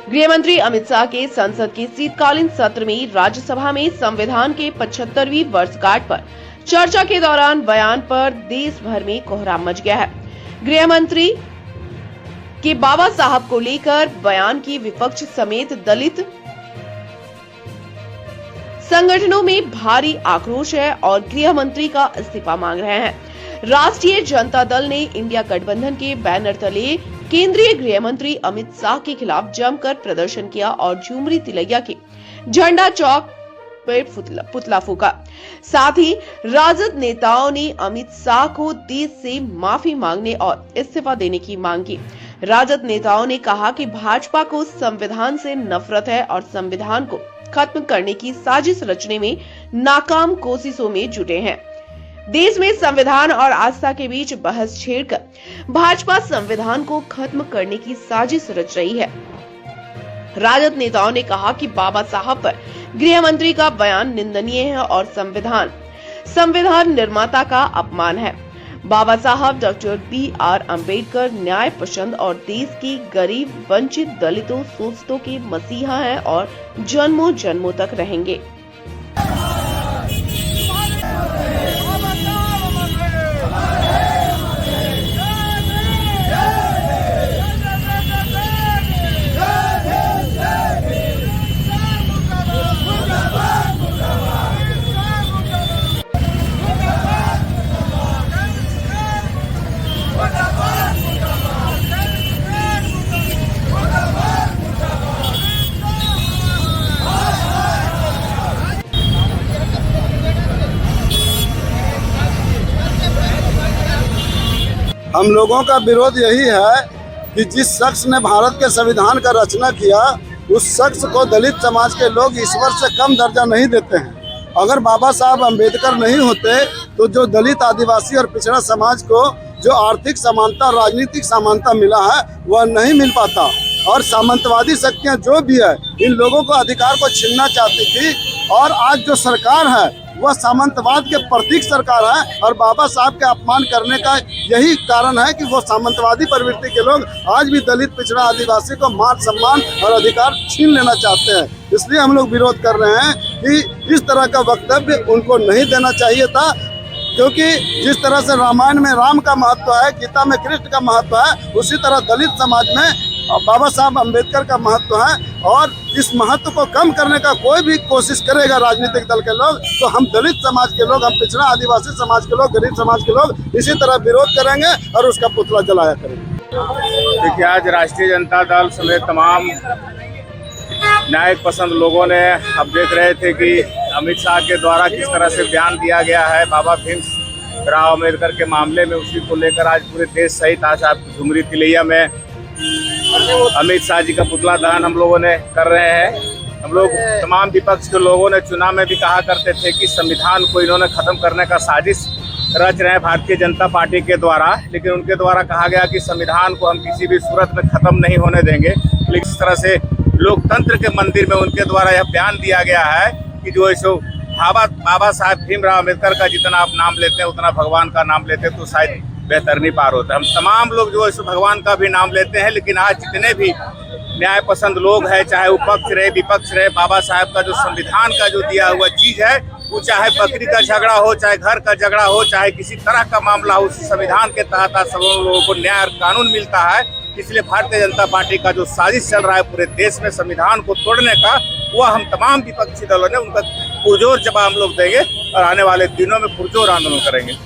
गृह मंत्री अमित शाह के संसद के शीतकालीन सत्र में राज्यसभा में संविधान के 75वीं वर्षगांठ पर चर्चा के दौरान बयान पर देश भर में कोहराम मच गया है। गृह मंत्री के बाबा साहब को लेकर बयान की विपक्ष समेत दलित संगठनों में भारी आक्रोश है और गृह मंत्री का इस्तीफा मांग रहे हैं। राष्ट्रीय जनता दल ने इंडिया गठबंधन के बैनर तले केंद्रीय गृह मंत्री अमित शाह के खिलाफ जमकर प्रदर्शन किया और झुमरी तिलैया के झंडा चौक पर पुतला फूका। साथ ही राजद नेताओं ने अमित शाह को देश से माफी मांगने और इस्तीफा देने की मांग की। राजद नेताओं ने कहा कि भाजपा को संविधान से नफरत है और संविधान को खत्म करने की साजिश रचने में नाकाम कोशिशों में जुटे हैं। देश में संविधान और आस्था के बीच बहस छेड़कर भाजपा संविधान को खत्म करने की साजिश रच रही है। राजद नेताओं ने कहा कि बाबा साहब पर गृह मंत्री का बयान निंदनीय है और संविधान निर्माता का अपमान है। बाबा साहब डॉक्टर B.R. अम्बेडकर न्याय पसंद और देश के गरीब, वंचित, दलितों, शोषितों के मसीहा हैं और जन्मों जन्मों तक रहेंगे। हम लोगों का विरोध यही है कि जिस शख्स ने भारत के संविधान का रचना किया उस शख्स को दलित समाज के लोग ईश्वर से कम दर्जा नहीं देते हैं। अगर बाबा साहब अम्बेडकर नहीं होते तो जो दलित, आदिवासी और पिछड़ा समाज को जो आर्थिक समानता और राजनीतिक समानता मिला है वह नहीं मिल पाता। और सामंतवादी शक्तियाँ जो भी है इन लोगों को अधिकार को छीनना चाहती थी और आज जो सरकार है वह सामंतवाद के प्रतीक सरकार है और बाबा साहब के अपमान करने का यही कारण है कि वो सामंतवादी प्रवृत्ति के लोग आज भी दलित, पिछड़ा, आदिवासी को मान, सम्मान और अधिकार छीन लेना चाहते हैं। इसलिए हम लोग विरोध कर रहे हैं कि इस तरह का वक्तव्य उनको नहीं देना चाहिए था, क्योंकि जिस तरह से रामायण में राम का महत्व है, गीता में कृष्ण का महत्व है, उसी तरह दलित समाज में बाबा साहब अम्बेडकर का महत्व है। और इस महत्व को कम करने का कोई भी कोशिश करेगा राजनीतिक दल के लोग तो हम दलित समाज के लोग, हम पिछड़ा आदिवासी समाज के लोग, गरीब समाज के लोग इसी तरह विरोध करेंगे और उसका पुतला जलाया करेंगे। देखिए, आज राष्ट्रीय जनता दल समेत तमाम न्याय पसंद लोगों ने अब देख रहे थे कि अमित शाह के द्वारा किस तरह से बयान दिया गया है बाबा भीमराव अम्बेडकर के मामले में। उसी को लेकर आज पूरे देश सहित आज आप झुमरी तिलैया में अमित शाह जी का पुतला दहन हम लोगों ने कर रहे हैं। हम लोग तमाम विपक्ष के लोगों ने चुनाव में भी कहा करते थे कि संविधान को इन्होंने खत्म करने का साजिश रच रहे हैं भारतीय जनता पार्टी के द्वारा, लेकिन उनके द्वारा कहा गया कि संविधान को हम किसी भी सूरत में खत्म नहीं होने देंगे। लेकिन इस तरह से लोकतंत्र के मंदिर में उनके द्वारा यह बयान दिया गया है कि जो ऐसे बाबा साहब भीमराव अम्बेडकर का जितना आप नाम लेते हैं उतना भगवान का नाम लेते हैं तो शायद बेहतर नहीं पार होता। हम तमाम लोग जो है भगवान का भी नाम लेते हैं, लेकिन आज जितने भी न्याय पसंद लोग हैं, चाहे वो पक्ष रहे विपक्ष रहे, बाबा साहब का जो संविधान का जो दिया हुआ चीज है वो चाहे बकरी का झगड़ा हो, चाहे घर का झगड़ा हो, चाहे किसी तरह का मामला हो, उस संविधान के तहत आज सब लोगों को न्याय और कानून मिलता है। इसलिए भारतीय जनता पार्टी का जो साजिश चल रहा है पूरे देश में संविधान को तोड़ने का, वह हम तमाम विपक्षी दलों ने उनका पुरजोर जवाब हम लोग देंगे और आने वाले दिनों में पुरजोर आंदोलन करेंगे।